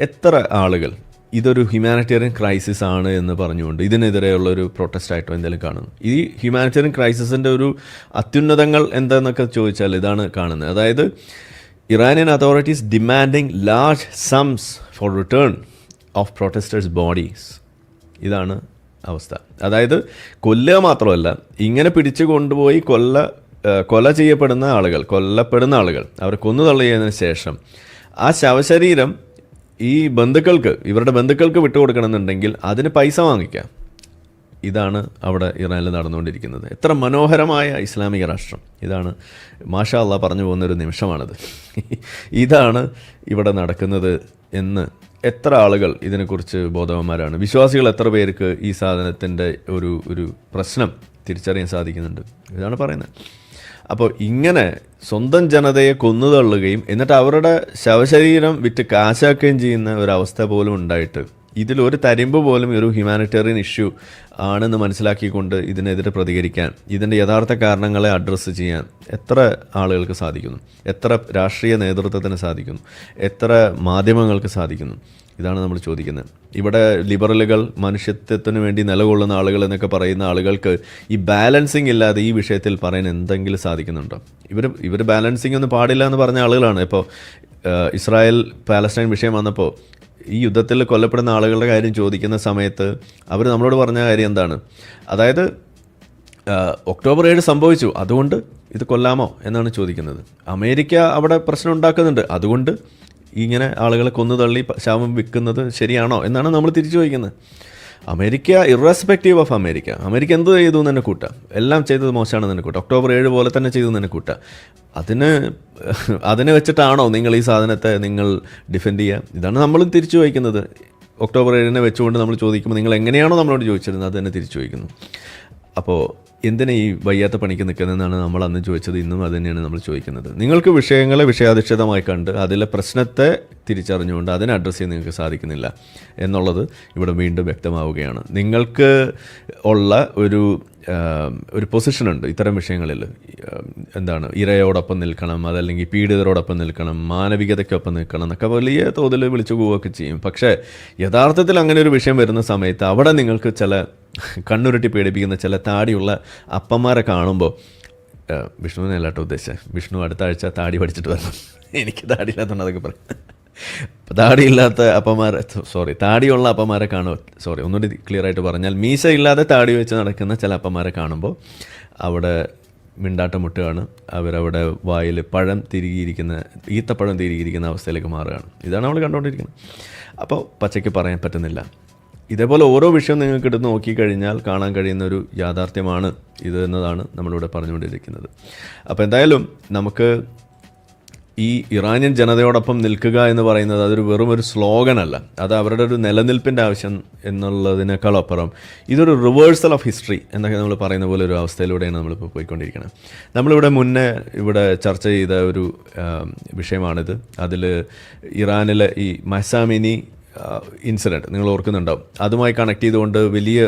എത്ര ആളുകൾ ഇതൊരു ഹ്യൂമാനിറ്റേറിയൻ ക്രൈസിസ് ആണ് എന്ന് പറഞ്ഞുകൊണ്ട് ഇതിനെതിരെയുള്ളൊരു പ്രൊട്ടസ്റ്റായിട്ടോ എന്തെങ്കിലും കാണുന്നു. ഈ ഹ്യൂമാനിറ്റേറിയൻ ക്രൈസിസിൻ്റെ ഒരു അത്യുന്നതങ്ങൾ എന്താണെന്നൊക്കെ ചോദിച്ചാൽ ഇതാണ് കാണുന്നത്. അതായത് Iranian authorities demanding large sums for return of protesters bodies. ഇതാണ് അവസ്ഥ. അതായത് കൊല്ലുക മാത്രമല്ല, ഇങ്ങനെ പിടിച്ചു കൊണ്ടുപോയി കൊല ചെയ്യപ്പെടുന്ന ആളുകൾ, കൊല്ലപ്പെടുന്ന ആളുകൾ, അവർ കൊന്നു തള്ളിയതിനു ശേഷം ആ ശവശരീരം ഈ ബന്ധുക്കൾക്ക്, ഇവരുടെ ബന്ധുക്കൾക്ക് വിട്ടുകൊടുക്കണമെന്നുണ്ടെങ്കിൽ അതിന് പൈസ വാങ്ങിക്കാം. ഇതാണ് അവിടെ ഇറാനിൽ നടന്നുകൊണ്ടിരിക്കുന്നത്. എത്ര മനോഹരമായ ഇസ്ലാമിക രാഷ്ട്രം! ഇതാണ് മാഷാ അല്ലാഹ് പറഞ്ഞു പോകുന്നൊരു നിമിഷമാണിത്. ഇതാണ് ഇവിടെ നടക്കുന്നത് എന്ന് എത്ര ആളുകൾ ഇതിനെക്കുറിച്ച് ബോധവാന്മാരാണ്? വിശ്വാസികൾ എത്ര പേർക്ക് ഈ സാധനത്തിൻ്റെ ഒരു പ്രശ്നം തിരിച്ചറിയാൻ സാധിക്കുന്നുണ്ട്? ഇതാണ് പറയുന്നത്. അപ്പോൾ ഇങ്ങനെ സ്വന്തം ജനതയെ കൊന്നുതള്ളുകയും എന്നിട്ട് അവരുടെ ശവശരീരം വിറ്റ് കാശാക്കുകയും ചെയ്യുന്ന ഒരവസ്ഥ പോലും ഉണ്ടായിട്ട് ഇതിലൊരു തരിമ്പ് പോലും ഒരു ഹ്യൂമാനിറ്റേറിയൻ ഇഷ്യൂ ആണെന്ന് മനസ്സിലാക്കിക്കൊണ്ട് ഇതിനെതിരെ പ്രതികരിക്കാൻ, ഇതിൻ്റെ യഥാർത്ഥ കാരണങ്ങളെ അഡ്രസ്സ് ചെയ്യാൻ എത്ര ആളുകൾക്ക് സാധിക്കുന്നു? എത്ര രാഷ്ട്രീയ നേതൃത്വത്തിന് സാധിക്കുന്നു? എത്ര മാധ്യമങ്ങൾക്ക് സാധിക്കുന്നു? ഇതാണ് നമ്മൾ ചോദിക്കുന്നത്. ഇവിടെ ലിബറലുകൾ, മനുഷ്യത്വത്തിന് വേണ്ടി നിലകൊള്ളുന്ന ആളുകൾ എന്നൊക്കെ പറയുന്ന ആളുകൾക്ക് ഈ ബാലൻസിങ് ഇല്ലാതെ ഈ വിഷയത്തിൽ പറയാൻ എന്തെങ്കിലും സാധിക്കുന്നുണ്ടോ? ഇവർ ബാലൻസിങ് ഒന്നും പാടില്ല എന്ന് പറഞ്ഞ ആളുകളാണ്. ഇപ്പോൾ ഇസ്രായേൽ പാലസ്റ്റൈൻ വിഷയം വന്നപ്പോൾ ഈ യുദ്ധത്തിൽ കൊല്ലപ്പെടുന്ന ആളുകളുടെ കാര്യം ചോദിക്കുന്ന സമയത്ത് അവർ നമ്മളോട് പറഞ്ഞ കാര്യം എന്താണ്? അതായത് ഒക്ടോബർ 7 സംഭവിച്ചു, അതുകൊണ്ട് ഇത് കൊല്ലാമോ എന്നാണ് ചോദിക്കുന്നത്. അമേരിക്ക അവിടെ പ്രശ്നം ഉണ്ടാക്കുന്നുണ്ട്, അതുകൊണ്ട് ഇങ്ങനെ ആളുകളെ കൊന്നു തള്ളി ശവം വിൽക്കുന്നത് ശരിയാണോ എന്നാണ് നമ്മൾ തിരിച്ചു ചോദിക്കുന്നത്. അമേരിക്ക, ഇറസ്പെക്റ്റീവ് ഓഫ് അമേരിക്ക എന്ത് ചെയ്തു എന്ന് തന്നെ കൂട്ടാം, എല്ലാം ചെയ്തത് മോശമാണെന്ന് തന്നെ കൂട്ടാം, ഒക്ടോബർ 7 പോലെ തന്നെ ചെയ്തു എന്ന് തന്നെ കൂട്ടാം. അതിനെ വെച്ചിട്ടാണോ നിങ്ങൾ ഈ സാധനത്തെ നിങ്ങൾ ഡിഫെൻഡ് ചെയ്യുക? ഇതാണ് നമ്മളും തിരിച്ചു ചോദിക്കുന്നത്. ഒക്ടോബർ 7 വെച്ചുകൊണ്ട് നമ്മൾ ചോദിക്കുമ്പോൾ നിങ്ങൾ എങ്ങനെയാണോ നമ്മളോട് ചോദിച്ചിരുന്നത് അത് തന്നെ തിരിച്ചു ചോദിക്കുന്നു. അപ്പോൾ എന്തിനാ ഈ വയ്യാത്ത പണിക്ക് നിൽക്കുന്നതെന്നാണ് നമ്മൾ അന്ന് ചോദിച്ചത്, ഇന്നും അത് തന്നെയാണ് നമ്മൾ ചോദിക്കുന്നത്. നിങ്ങൾക്ക് വിഷയങ്ങളെ വിഷയാധിഷ്ഠിതമായി കണ്ട് അതിലെ പ്രശ്നത്തെ തിരിച്ചറിഞ്ഞുകൊണ്ട് അതിനെ അഡ്രസ്സ് ചെയ്യാൻ നിങ്ങൾക്ക് സാധിക്കുന്നില്ല എന്നുള്ളത് ഇവിടെ വീണ്ടും വ്യക്തമാവുകയാണ്. നിങ്ങൾക്ക് ഉള്ള ഒരു പൊസിഷനുണ്ട് ഇത്തരം വിഷയങ്ങളിൽ. എന്താണ്, ഇരയോടൊപ്പം നിൽക്കണം, അതല്ലെങ്കിൽ പീഡിതരോടൊപ്പം നിൽക്കണം, മാനവികതയ്ക്കൊപ്പം നിൽക്കണം എന്നൊക്കെ വലിയ തോതിൽ വിളിച്ചു പോവുകയൊക്കെ ചെയ്യും. പക്ഷേ യഥാർത്ഥത്തിൽ അങ്ങനെ ഒരു വിഷയം വരുന്ന സമയത്ത് അവിടെ നിങ്ങൾക്ക് ചില കണ്ണുരുട്ടി പേടിപ്പിക്കുന്ന ചില താടിയുള്ള അപ്പന്മാരെ കാണുമ്പോൾ, വിഷ്ണുവിനെ അല്ലാട്ടോ ഉദ്ദേശിച്ചത്, വിഷ്ണു അടുത്ത ആഴ്ച താടി പഠിച്ചിട്ട് വരണം, എനിക്ക് താടിയില്ലാത്തതുകൊണ്ട് അതൊക്കെ പറയും. താടിയില്ലാത്ത അപ്പന്മാരെ, താടിയുള്ള അപ്പന്മാരെ ഒന്നുകൂടി ക്ലിയർ ആയിട്ട് പറഞ്ഞാൽ മീശയില്ലാതെ താടി വെച്ച് നടക്കുന്ന ചില അപ്പന്മാരെ കാണുമ്പോൾ അവിടെ മിണ്ടാട്ടം മുട്ടുകയാണ്, അവരവിടെ വായിൽ ഈത്തപ്പഴം തിരികിയിരിക്കുന്ന അവസ്ഥയിലേക്ക് മാറുകയാണ്. ഇതാണ് നമ്മൾ കണ്ടുകൊണ്ടിരിക്കുന്നത്. അപ്പോൾ പച്ചയ്ക്ക് പറയാൻ പറ്റുന്നില്ല. ഇതേപോലെ ഓരോ വിഷയം നിങ്ങൾക്ക് എടുത്ത് നോക്കിക്കഴിഞ്ഞാൽ കാണാൻ കഴിയുന്ന ഒരു യാഥാർത്ഥ്യമാണ് ഇത് എന്നതാണ് നമ്മളിവിടെ പറഞ്ഞുകൊണ്ടിരിക്കുന്നത്. അപ്പോൾ എന്തായാലും നമുക്ക് ഈ ഇറാനിയൻ ജനതയോടൊപ്പം നിൽക്കുക എന്ന് പറയുന്നത് അതൊരു വെറും ഒരു സ്ലോഗനല്ല, അത് അവരുടെ ഒരു നിലനിൽപ്പിൻ്റെ ആവശ്യം എന്നുള്ളതിനേക്കാളപ്പുറം ഇതൊരു റിവേഴ്സൽ ഓഫ് ഹിസ്റ്ററി എന്നൊക്കെ നമ്മൾ പറയുന്ന പോലെ ഒരു അവസ്ഥയിലൂടെയാണ് നമ്മളിപ്പോൾ പോയിക്കൊണ്ടിരിക്കുന്നത്. നമ്മളിവിടെ മുന്നേ ചർച്ച ചെയ്ത ഒരു വിഷയമാണിത്. അതിൽ ഇറാനിലെ ഈ മഹ്സാമിനി ഇൻസിഡൻറ്റ് നിങ്ങൾ ഓർക്കുന്നുണ്ടാവും. അതുമായി കണക്ട് ചെയ്തുകൊണ്ട് വലിയ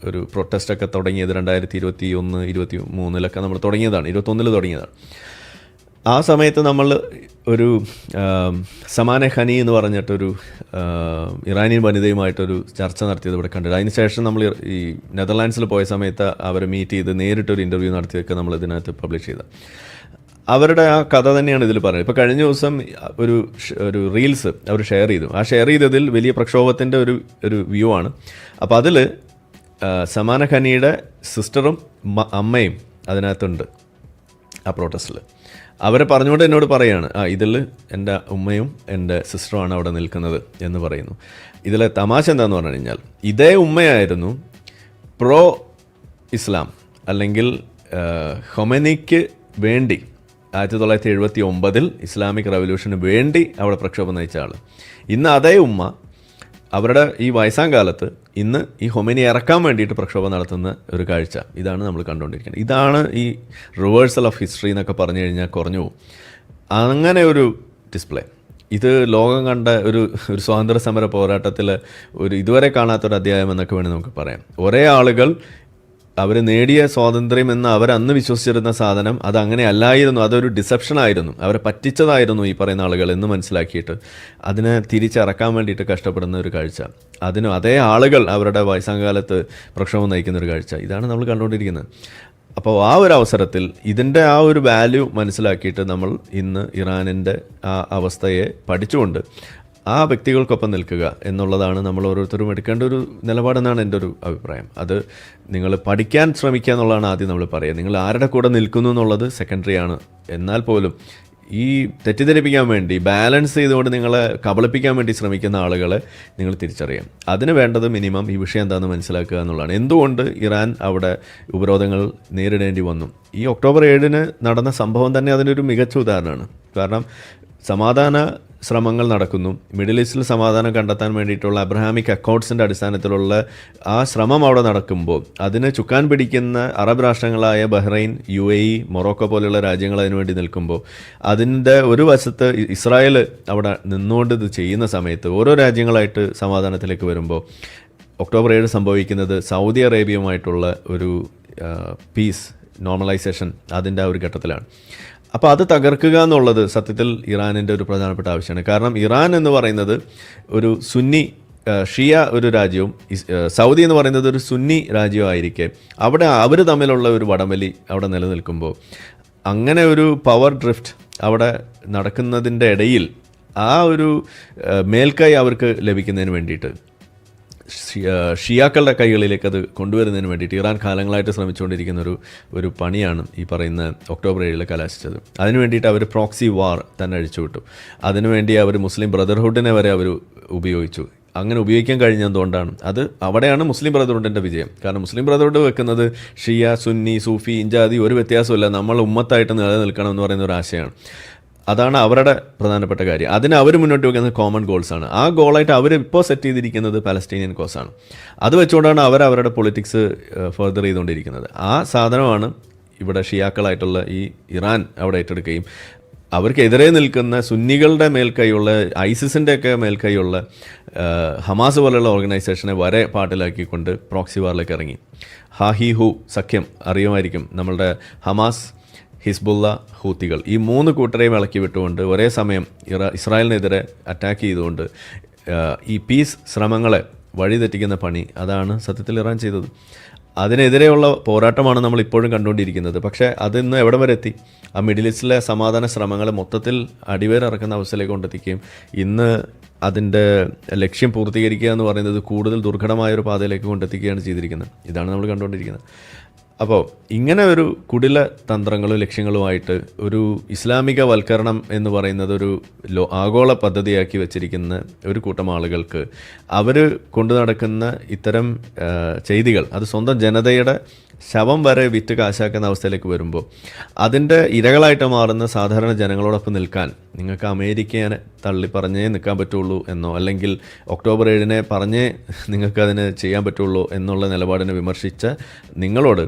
ഒരു പ്രൊട്ടസ്റ്റൊക്കെ തുടങ്ങിയത് 2021, 2023 നമ്മൾ തുടങ്ങിയതാണ്, 2021 തുടങ്ങിയതാണ്. ആ സമയത്ത് നമ്മൾ ഒരു സമാന ഖനി എന്ന് പറഞ്ഞിട്ടൊരു ഇറാനിയൻ വനിതയുമായിട്ടൊരു ചർച്ച നടത്തിയത് ഇവിടെ കണ്ടിട്ട്, അതിനുശേഷം നമ്മൾ ഈ നെതർലാൻഡ്സിൽ പോയ സമയത്ത് അവരെ മീറ്റ് ചെയ്ത് നേരിട്ടൊരു ഇൻ്റർവ്യൂ നടത്തിയൊക്കെ നമ്മൾ ഇതിനകത്ത് പബ്ലിഷ് ചെയ്ത അവരുടെ ആ കഥ തന്നെയാണ് ഇതിൽ പറയുന്നത്. ഇപ്പോൾ കഴിഞ്ഞ ദിവസം ഒരു റീൽസ് അവർ ഷെയർ ചെയ്തു. ആ ഷെയർ ചെയ്തതിൽ വലിയ പ്രക്ഷോഭത്തിൻ്റെ ഒരു വ്യൂ ആണ്. അപ്പോൾ അതിൽ സമാന ഖനിയുടെ സിസ്റ്ററും അമ്മയും അതിനകത്തുണ്ട് ആ പ്രൊട്ടസ്റ്റിൽ. അവരെ പറഞ്ഞുകൊണ്ട് എന്നോട് പറയുകയാണ്, ഇതിൽ എൻ്റെ ഉമ്മയും എൻ്റെ സിസ്റ്ററുമാണ് അവിടെ നിൽക്കുന്നത് എന്ന് പറയുന്നു. ഇതിലെ തമാശ എന്താണെന്ന് പറഞ്ഞു കഴിഞ്ഞാൽ, ഇതേ ഉമ്മയായിരുന്നു പ്രോ ഇസ്ലാം അല്ലെങ്കിൽ ഖൊമേനിക്ക് വേണ്ടി 1979 ഇസ്ലാമിക് റവല്യൂഷന് വേണ്ടി അവിടെ പ്രക്ഷോഭം നയിച്ച ആൾ. ഇന്ന് അതേ ഉമ്മ അവരുടെ ഈ വയസ്സാം കാലത്ത് ഇന്ന് ഈ ഖൊമേനി ഇറക്കാൻ വേണ്ടിയിട്ട് പ്രക്ഷോഭം നടത്തുന്ന ഒരു കാഴ്ച, ഇതാണ് നമ്മൾ കണ്ടുകൊണ്ടിരിക്കുന്നത്. ഇതാണ് ഈ റിവേഴ്സൽ ഓഫ് ഹിസ്റ്ററി എന്നൊക്കെ പറഞ്ഞു കഴിഞ്ഞാൽ കുറഞ്ഞു പോകും. അങ്ങനെ ഒരു ഡിസ്പ്ലേ ഇത് ലോകം കണ്ട ഒരു സ്വാതന്ത്ര്യ സമര പോരാട്ടത്തിൽ ഇതുവരെ കാണാത്തൊരു അധ്യായം എന്നൊക്കെ വേണമെങ്കിൽ നമുക്ക് പറയാം. ഒരേ ആളുകൾ അവർ നേടിയ സ്വാതന്ത്ര്യം എന്ന് അവരന്ന് വിശ്വസിച്ചിരുന്ന സാധനം അതങ്ങനെ അല്ലായിരുന്നു, അതൊരു ഡിസെപ്ഷനായിരുന്നു, അവരെ പറ്റിച്ചതായിരുന്നു ഈ പറയുന്ന ആളുകൾ എന്ന് മനസ്സിലാക്കിയിട്ട് അതിനെ തിരിച്ചിറക്കാൻ വേണ്ടിയിട്ട് കഷ്ടപ്പെടുന്ന ഒരു കാഴ്ച, അതിനും അതേ ആളുകൾ അവരുടെ വയസ്സാങ്കാലത്ത് പ്രക്ഷോഭം നയിക്കുന്ന ഒരു കാഴ്ച, ഇതാണ് നമ്മൾ കണ്ടുകൊണ്ടിരിക്കുന്നത്. അപ്പോൾ ആ ഒരു അവസരത്തിൽ ഇതിൻ്റെ ആ ഒരു വാല്യൂ മനസ്സിലാക്കിയിട്ട് നമ്മൾ ഇന്ന് ഇറാനിൻ്റെ ആ അവസ്ഥയെ പഠിച്ചുകൊണ്ട് ആ വ്യക്തികൾക്കൊപ്പം നിൽക്കുക എന്നുള്ളതാണ് നമ്മൾ ഓരോരുത്തരും എടുക്കേണ്ട ഒരു നിലപാടെന്നാണ് എൻ്റെ ഒരു അഭിപ്രായം. അത് നിങ്ങൾ പഠിക്കാൻ ശ്രമിക്കുക എന്നുള്ളതാണ് ആദ്യം നമ്മൾ പറയുക. നിങ്ങൾ ആരുടെ കൂടെ നിൽക്കുന്നു എന്നുള്ളത് സെക്കൻഡറി ആണ്. എന്നാൽ പോലും ഈ തെറ്റിദ്ധരിപ്പിക്കാൻ വേണ്ടി ബാലൻസ് ചെയ്തുകൊണ്ട് നിങ്ങളെ കബളിപ്പിക്കാൻ വേണ്ടി ശ്രമിക്കുന്ന ആളുകളെ നിങ്ങൾ തിരിച്ചറിയാം. അതിന് വേണ്ടത് മിനിമം ഈ വിഷയം എന്താണെന്ന് മനസ്സിലാക്കുക എന്നുള്ളതാണ്. എന്തുകൊണ്ട് ഇറാൻ അവിടെ ഉപരോധങ്ങൾ നേരിടേണ്ടി വന്നു? ഈ ഒക്ടോബർ 7 നടന്ന സംഭവം തന്നെ അതിനൊരു മികച്ച ഉദാഹരണമാണ്. കാരണം സമാധാന ശ്രമങ്ങൾ നടക്കുന്നു, മിഡിൽ ഈസ്റ്റിൽ സമാധാനം കണ്ടെത്താൻ വേണ്ടിയിട്ടുള്ള അബ്രഹാമിക് അക്കോർഡ്സിൻ്റെ അടിസ്ഥാനത്തിലുള്ള ആ ശ്രമം അവിടെ നടക്കുമ്പോൾ അതിന് ചുക്കാൻ പിടിക്കുന്ന അറബ് രാഷ്ട്രങ്ങളായ ബഹ്റൈൻ, UAE, മൊറോക്കോ പോലെയുള്ള രാജ്യങ്ങൾ അതിനുവേണ്ടി നിൽക്കുമ്പോൾ അതിൻ്റെ ഒരു വശത്ത് ഇസ്രായേൽ അവിടെ നിന്നുകൊണ്ട് ഇത് ചെയ്യുന്ന സമയത്ത് ഓരോ രാജ്യങ്ങളായിട്ട് സമാധാനത്തിലേക്ക് വരുമ്പോൾ ഒക്ടോബർ 7 സംഭവിക്കുന്നത് സൗദി അറേബ്യയുമായിട്ടുള്ള ഒരു പീസ് നോർമലൈസേഷൻ അതിൻ്റെ ആ ഒരു ഘട്ടത്തിലാണ്. അപ്പോൾ അത് തകർക്കുക എന്നുള്ളത് സത്യത്തിൽ ഇറാനിൻ്റെ ഒരു പ്രധാനപ്പെട്ട ആവശ്യമാണ്. കാരണം ഇറാൻ എന്ന് പറയുന്നത് ഒരു സുന്നി ഷിയ ഒരു രാജ്യവും സൗദി എന്ന് പറയുന്നത് ഒരു സുന്നി രാജ്യമായിരിക്കെ അവിടെ അവർ തമ്മിലുള്ള ഒരു വടംവലി അവിടെ നിലനിൽക്കുമ്പോൾ അങ്ങനെ ഒരു പവർ ഡ്രിഫ്റ്റ് അവിടെ നടക്കുന്നതിൻ്റെ ഇടയിൽ ആ ഒരു മേൽക്കൈ അവർക്ക് ലഭിക്കുന്നതിന് വേണ്ടിയിട്ട് ഷിയാക്കളുടെ കൈകളിലേക്ക് അത് കൊണ്ടുവരുന്നതിന് വേണ്ടിയിട്ട് ഇറാൻ കാലങ്ങളായിട്ട് ശ്രമിച്ചുകൊണ്ടിരിക്കുന്ന ഒരു പണിയാണ് ഈ പറയുന്ന ഒക്ടോബർ 7 കലാശിച്ചത്. അതിനു വേണ്ടിയിട്ട് അവർ പ്രോക്സി വാർ തന്നെ അഴിച്ചുവിട്ടു. അതിനുവേണ്ടി അവർ മുസ്ലിം ബ്രദർഹുഡിനെ വരെ അവർ ഉപയോഗിച്ചു. അങ്ങനെ ഉപയോഗിക്കാൻ കഴിഞ്ഞതുകൊണ്ടാണ് അവിടെയാണ് മുസ്ലിം ബ്രദർഹുഡിൻ്റെ വിജയം. കാരണം മുസ്ലിം ബ്രദർഹുഡ് വെക്കുന്നത് ഷിയ, സുന്നി, സൂഫി, ഇഞ്ചാതി ഒരു വ്യത്യാസമില്ല, നമ്മൾ ഉമ്മത്തായിട്ട് നിലനിൽക്കണം എന്ന് പറയുന്ന ഒരു ആശയമാണ്. അതാണ് അവരുടെ പ്രധാനപ്പെട്ട കാര്യം. അതിന് അവർ മുന്നോട്ട് വയ്ക്കുന്നത് കോമൺ ഗോൾസാണ്. ആ ഗോളായിട്ട് അവരിപ്പോൾ സെറ്റ് ചെയ്തിരിക്കുന്നത് പാലസ്റ്റീനിയൻ കോസാണ്. അത് വെച്ചുകൊണ്ടാണ് അവരുടെ പൊളിറ്റിക്സ് ഫർദർ ചെയ്തുകൊണ്ടിരിക്കുന്നത്. ആ സാധനമാണ് ഇവിടെ ഷിയാക്കളായിട്ടുള്ള ഈ ഇറാൻ അവിടെ ഏറ്റെടുക്കുകയും അവർക്കെതിരെ നിൽക്കുന്ന സുന്നികളുടെ മേൽക്കൈയുള്ള ഐസിസിൻ്റെയൊക്കെ മേൽക്കൈയുള്ള ഹമാസ് പോലെയുള്ള ഓർഗനൈസേഷനെ വരെ പാട്ടിലാക്കിക്കൊണ്ട് പ്രോക്സി വാറിലേക്ക് ഇറങ്ങി. ഹു സഖ്യം അറിയുമായിരിക്കും, നമ്മളുടെ ഹമാസ്, ഹിസ്ബുള്ള, ഹൂത്തികൾ, ഈ 3 കൂട്ടരെയും ഇളക്കി വിട്ടുകൊണ്ട് ഒരേ സമയം ഇസ്രായേലിനെതിരെ അറ്റാക്ക് ചെയ്തുകൊണ്ട് ഈ പീസ് ശ്രമങ്ങളെ വഴിതെറ്റിക്കുന്ന പണി അതാണ് സത്യത്തിൽ ഇറാൻ ചെയ്തത്. അതിനെതിരെയുള്ള പോരാട്ടമാണ് നമ്മൾ ഇപ്പോഴും കണ്ടുകൊണ്ടിരിക്കുന്നത്. പക്ഷേ അതിന്ന് എവിടെ വരെ എത്തി? ആ മിഡിൽ ഈസ്റ്റിലെ സമാധാന ശ്രമങ്ങളെ മൊത്തത്തിൽ അടിവേരിറക്കുന്ന അവസ്ഥയിലേക്ക് കൊണ്ടെത്തിക്കുകയും ഇന്ന് അതിൻ്റെ ലക്ഷ്യം പൂർത്തീകരിക്കുക എന്ന് പറയുന്നത് കൂടുതൽ ദുർഘടമായൊരു പാതയിലേക്ക് കൊണ്ടെത്തിക്കുകയാണ് ചെയ്തിരിക്കുന്നത്. ഇതാണ് നമ്മൾ കണ്ടുകൊണ്ടിരിക്കുന്നത്. അപ്പോൾ ഇങ്ങനെ ഒരു കുടില തന്ത്രങ്ങളും ലക്ഷ്യങ്ങളുമായിട്ട് ഒരു ഇസ്ലാമിക വൽക്കരണം എന്ന് പറയുന്നത് ഒരു ആഗോള പദ്ധതിയാക്കി വെച്ചിരിക്കുന്ന ഒരു കൂട്ടം ആളുകൾക്ക് അവർ കൊണ്ടു നടക്കുന്ന ഇത്തരം ചെയ്തികൾ അത് സ്വന്തം ജനതയുടെ ശവം വരെ വിറ്റ് കാശാക്കുന്ന അവസ്ഥയിലേക്ക് വരുമ്പോൾ അതിൻ്റെ ഇരകളായിട്ട് മാറുന്ന സാധാരണ ജനങ്ങളോടൊപ്പം നിൽക്കാൻ നിങ്ങൾക്ക് അമേരിക്കയെ തള്ളിപ്പറഞ്ഞേ നിൽക്കാൻ പറ്റുള്ളൂ എന്നോ അല്ലെങ്കിൽ ഒക്ടോബർ 7 പറഞ്ഞേ നിങ്ങൾക്കതിന് ചെയ്യാൻ പറ്റുള്ളൂ എന്നുള്ള നിലപാടിനെ വിമർശിച്ച നിങ്ങളോട്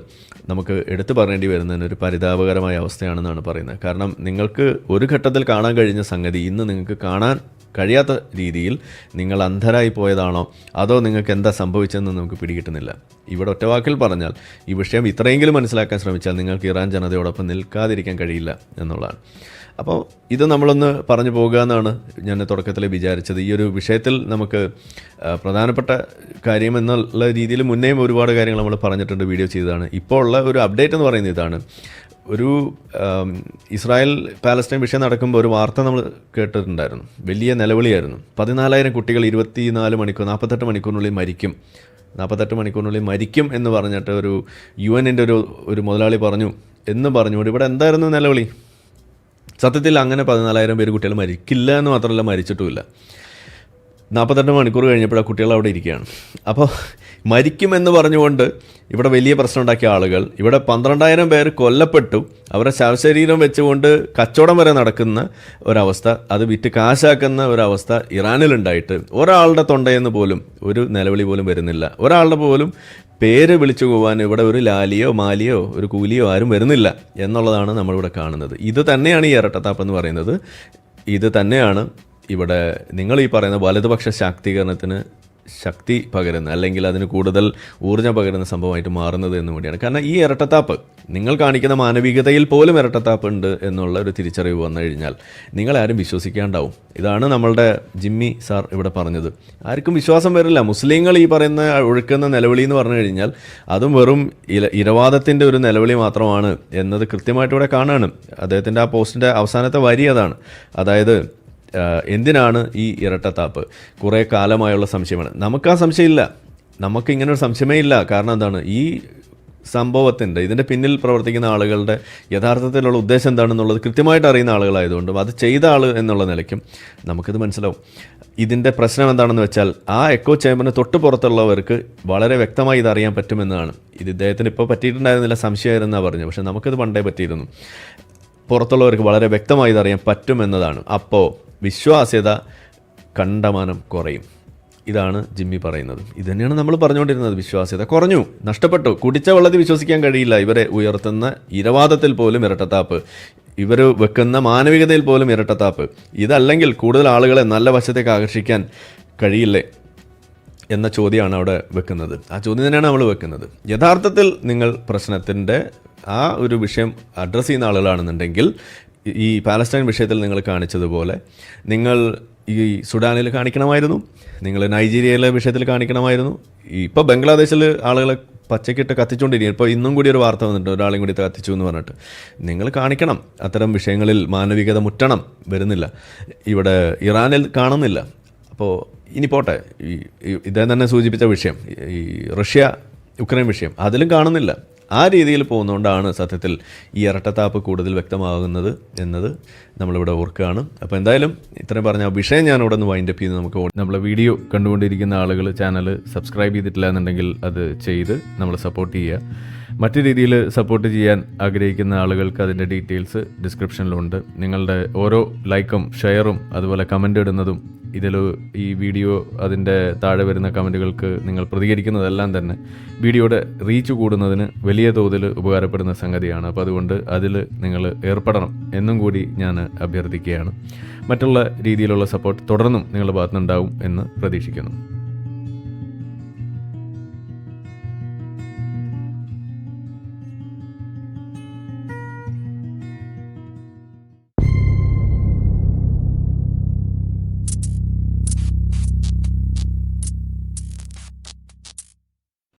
നമുക്ക് എടുത്തു പറയേണ്ടി വരുന്നതിന് ഒരു പരിതാപകരമായ അവസ്ഥയാണെന്നാണ് പറയുന്നത്. കാരണം നിങ്ങൾക്ക് ഒരു ഘട്ടത്തിൽ കാണാൻ കഴിഞ്ഞ സംഗതി ഇന്ന് നിങ്ങൾക്ക് കാണാൻ കഴിയാത്ത രീതിയിൽ നിങ്ങൾ അന്ധരായി പോയതാണോ അതോ നിങ്ങൾക്ക് എന്താ സംഭവിച്ചതെന്ന് നമുക്ക് പിടികിട്ടുന്നില്ല. ഇവിടെ ഒറ്റവാക്കിൽ പറഞ്ഞാൽ ഈ വിഷയം ഇത്രയെങ്കിലും മനസ്സിലാക്കാൻ ശ്രമിച്ചാൽ നിങ്ങൾക്ക് ഇറാൻ ജനതയോടൊപ്പം നിൽക്കാതിരിക്കാൻ കഴിയില്ല എന്നുള്ളതാണ്. അപ്പോൾ ഇത് നമ്മളൊന്ന് പറഞ്ഞു പോകുക എന്നാണ് ഞാൻ തുടക്കത്തിൽ വിചാരിച്ചത്. ഈ ഒരു വിഷയത്തിൽ നമുക്ക് പ്രധാനപ്പെട്ട കാര്യം എന്നുള്ള രീതിയിൽ മുന്നേയും ഒരുപാട് കാര്യങ്ങൾ നമ്മൾ പറഞ്ഞിട്ടുണ്ട്, വീഡിയോ ചെയ്തതാണ്. ഇപ്പോൾ ഉള്ള ഒരു അപ്ഡേറ്റ് എന്ന് പറയുന്നത് ഇതാണ്. ഒരു ഇസ്രായേൽ പാലസ്തീൻ വിഷയം നടക്കുമ്പോൾ ഒരു വാർത്ത നമ്മൾ കേട്ടിട്ടുണ്ടായിരുന്നു, വലിയ നിലവിളിയായിരുന്നു. 14,000 കുട്ടികൾ 48 മണിക്കൂറിനുള്ളിൽ മരിക്കും, 48 മണിക്കൂറിനുള്ളിൽ മരിക്കും എന്ന് പറഞ്ഞിട്ട് ഒരു UN-ൻ്റെ ഒരു മുതലാളി പറഞ്ഞുകൊണ്ട് ഇവിടെ എന്തായിരുന്നു നിലവിളി? സത്യത്തിൽ അങ്ങനെ 14,000 പേര് കുട്ടികൾ മരിക്കില്ല എന്ന് മാത്രമല്ല, മരിച്ചിട്ടുമില്ല. 48 മണിക്കൂർ കഴിഞ്ഞപ്പോൾ കുട്ടികൾ അവിടെ ഇരിക്കുകയാണ്. അപ്പോൾ മരിക്കുമെന്ന് പറഞ്ഞുകൊണ്ട് ഇവിടെ വലിയ പ്രശ്നം ഉണ്ടാക്കിയ ആളുകൾ, ഇവിടെ 12,000 പേര് കൊല്ലപ്പെട്ടു, അവരുടെ ശവശരീരം വെച്ചുകൊണ്ട് കച്ചവടം വരെ നടക്കുന്ന ഒരവസ്ഥ, അത് വിറ്റ് കാശാക്കുന്ന ഒരവസ്ഥ ഇറാനിലുണ്ടായിട്ട് ഒരാളുടെ തൊണ്ടയെന്ന് പോലും ഒരു നിലവിളി പോലും വരുന്നില്ല. ഒരാളുടെ പോലും പേര് വിളിച്ചു പോകാൻ ഇവിടെ ഒരു ലാലിയോ മാലിയോ ഒരു കൂലിയോ ആരും വരുന്നില്ല എന്നുള്ളതാണ് നമ്മളിവിടെ കാണുന്നത്. ഇത് തന്നെയാണ് ഈ ഇരട്ടത്താപ്പ് എന്ന് പറയുന്നത്. ഇത് തന്നെയാണ് ഇവിടെ നിങ്ങൾ ഈ പറയുന്ന വലതുപക്ഷ ശാക്തീകരണത്തിന് ശക്തി പകരുന്ന അല്ലെങ്കിൽ അതിന് കൂടുതൽ ഊർജ്ജം പകരുന്ന സംഭവമായിട്ട് മാറുന്നത് എന്ന് വേണ്ടിയാണ്. കാരണം ഈ ഇരട്ടത്താപ്പ്, നിങ്ങൾ കാണിക്കുന്ന മാനവികതയിൽ പോലും ഇരട്ടത്താപ്പ് ഉണ്ട് എന്നുള്ള ഒരു തിരിച്ചറിവ് വന്നു കഴിഞ്ഞാൽ നിങ്ങളാരും വിശ്വസിക്കാണ്ടാവും. ഇതാണ് നമ്മളുടെ ജിമ്മി സാർ ഇവിടെ പറഞ്ഞത്. ആർക്കും വിശ്വാസം വരില്ല. മുസ്ലിങ്ങൾ ഈ പറയുന്ന ഒഴുക്കുന്ന നിലവിളി എന്ന് പറഞ്ഞു കഴിഞ്ഞാൽ അതും വെറും ഇരവാദത്തിൻ്റെ ഒരു നിലവിളി മാത്രമാണ് എന്നത് കൃത്യമായിട്ട് ഇവിടെ കാണുകയാണ്. അദ്ദേഹത്തിൻ്റെ ആ പോസ്റ്റിൻ്റെ അവസാനത്തെ വരി അതാണ്. അതായത് എന്തിനാണ് ഈ ഇരട്ടത്താപ്പ്? കുറേ കാലമായുള്ള സംശയമാണ്. നമുക്ക് ആ സംശയമില്ല, നമുക്ക് ഇങ്ങനൊരു സംശയമേ ഇല്ല. കാരണം എന്താണ്? ഈ സംഭവത്തിൻ്റെ ഇതിൻ്റെ പിന്നിൽ പ്രവർത്തിക്കുന്ന ആളുകളുടെ യഥാർത്ഥത്തിലുള്ള ഉദ്ദേശം എന്താണെന്നുള്ളത് കൃത്യമായിട്ട് അറിയുന്ന ആളുകളായതുകൊണ്ടും അത് ചെയ്ത ആൾ എന്നുള്ള നിലയ്ക്കും നമുക്കിത് മനസ്സിലാവും. ഇതിൻ്റെ പ്രശ്നം എന്താണെന്ന് വെച്ചാൽ ആ എക്കോ ചേമ്പറിന് തൊട്ട് പുറത്തുള്ളവർക്ക് വളരെ വ്യക്തമായി ഇതറിയാൻ പറ്റുമെന്നാണ്. ഇത് ഇദ്ദേഹത്തിന് ഇപ്പോൾ പറ്റിയിട്ടുണ്ടായിരുന്നില്ല, സംശയമായിരുന്നാണ് പറഞ്ഞു. പക്ഷേ നമുക്കിത് പണ്ടേ പറ്റിയിരുന്നു. പുറത്തുള്ളവർക്ക് വളരെ വ്യക്തമായി ഇതറിയാൻ പറ്റുമെന്നതാണ്. അപ്പോൾ വിശ്വാസ്യത കണ്ടമാനം കുറയും. ഇതാണ് ജിമ്മി പറയുന്നത്. ഇത് തന്നെയാണ് നമ്മൾ പറഞ്ഞുകൊണ്ടിരുന്നത്. വിശ്വാസ്യത കുറഞ്ഞു, നഷ്ടപ്പെട്ടു. കുടിച്ച വെള്ളത്തിൽ വിശ്വസിക്കാൻ കഴിയില്ല. ഇവരെ ഉയർത്തുന്ന ഇരവാദത്തിൽ പോലും ഇരട്ടത്താപ്പ്, ഇവർ വെക്കുന്ന മാനവികതയിൽ പോലും ഇരട്ടത്താപ്പ്. ഇതല്ലെങ്കിൽ കൂടുതൽ ആളുകളെ നല്ല വശത്തേക്ക് ആകർഷിക്കാൻ കഴിയില്ലേ എന്ന ചോദ്യമാണ് അവിടെ വെക്കുന്നത്. ആ ചോദ്യം തന്നെയാണ് നമ്മൾ വെക്കുന്നത്. യഥാർത്ഥത്തിൽ നിങ്ങൾ പ്രശ്നത്തിൻ്റെ ആ ഒരു വിഷയം അഡ്രസ്സ് ചെയ്യുന്ന ആളുകളാണെന്നുണ്ടെങ്കിൽ ഈ പാലസ്തീൻ വിഷയത്തിൽ നിങ്ങൾ കാണിച്ചതുപോലെ നിങ്ങൾ ഈ സുഡാനിൽ കാണിക്കണമായിരുന്നു, നിങ്ങൾ നൈജീരിയയിലെ വിഷയത്തിൽ കാണിക്കണമായിരുന്നു. ഇപ്പോൾ ബംഗ്ലാദേശിൽ ആളുകളെ പച്ചക്കിട്ട് കത്തിച്ചുകൊണ്ടിരിക്കും. ഇപ്പോൾ ഇന്നും കൂടി ഒരു വാർത്ത വന്നിട്ടുണ്ട്, ഒരാളെയും കൂടി കത്തിച്ചു എന്ന് പറഞ്ഞിട്ട്. നിങ്ങൾ കാണിക്കണം, അത്തരം വിഷയങ്ങളിൽ മാനവികത മുറ്റണം. വരുന്നില്ല. ഇവിടെ ഇറാനിൽ കാണുന്നില്ല. അപ്പോൾ ഇനി പോട്ടെ, ഇദ്ദേഹം തന്നെ സൂചിപ്പിച്ച വിഷയം, ഈ റഷ്യ യുക്രൈൻ വിഷയം, അതിലും കാണുന്നില്ല. ആ രീതിയിൽ പോകുന്നതുകൊണ്ടാണ് സത്യത്തിൽ ഈ ഇരട്ടത്താപ്പ് കൂടുതൽ വ്യക്തമാകുന്നത് എന്നത് നമ്മളിവിടെ ഓർക്കുകയാണ്. അപ്പോൾ എന്തായാലും ഇത്രയും പറഞ്ഞ ആ വിഷയം ഞാനിവിടെ നിന്ന് വൈൻഡപ്പ് ചെയ്ത് നമുക്ക് നമ്മളെ വീഡിയോ കണ്ടുകൊണ്ടിരിക്കുന്ന ആളുകൾ ചാനൽ സബ്സ്ക്രൈബ് ചെയ്തിട്ടില്ല എന്നുണ്ടെങ്കിൽ അത് ചെയ്ത് നമ്മളെ സപ്പോർട്ട് ചെയ്യുക. മറ്റു രീതിയിൽ സപ്പോർട്ട് ചെയ്യാൻ ആഗ്രഹിക്കുന്ന ആളുകൾക്ക് അതിൻ്റെ ഡീറ്റെയിൽസ് ഡിസ്ക്രിപ്ഷനിലുണ്ട്. നിങ്ങളുടെ ഓരോ ലൈക്കും ഷെയറും അതുപോലെ കമൻ്റ് ഇടുന്നതും ഇതിൽ ഈ വീഡിയോ അതിൻ്റെ താഴെ വരുന്ന കമൻറ്റുകൾക്ക് നിങ്ങൾ പ്രതികരിക്കുന്നതെല്ലാം തന്നെ വീഡിയോയുടെ റീച്ച് കൂടുന്നതിന് വലിയ തോതിൽ ഉപകാരപ്പെടുന്ന സംഗതിയാണ്. അപ്പോൾ അതുകൊണ്ട് അതിൽ നിങ്ങൾ ഏർപ്പെടണം എന്നും കൂടി ഞാൻ അഭ്യർത്ഥിക്കുകയാണ്. മറ്റുള്ള രീതിയിലുള്ള സപ്പോർട്ട് തുടർന്നും നിങ്ങളുടെ ഭാഗത്തുനിന്നുണ്ടാവും എന്ന് പ്രതീക്ഷിക്കുന്നു.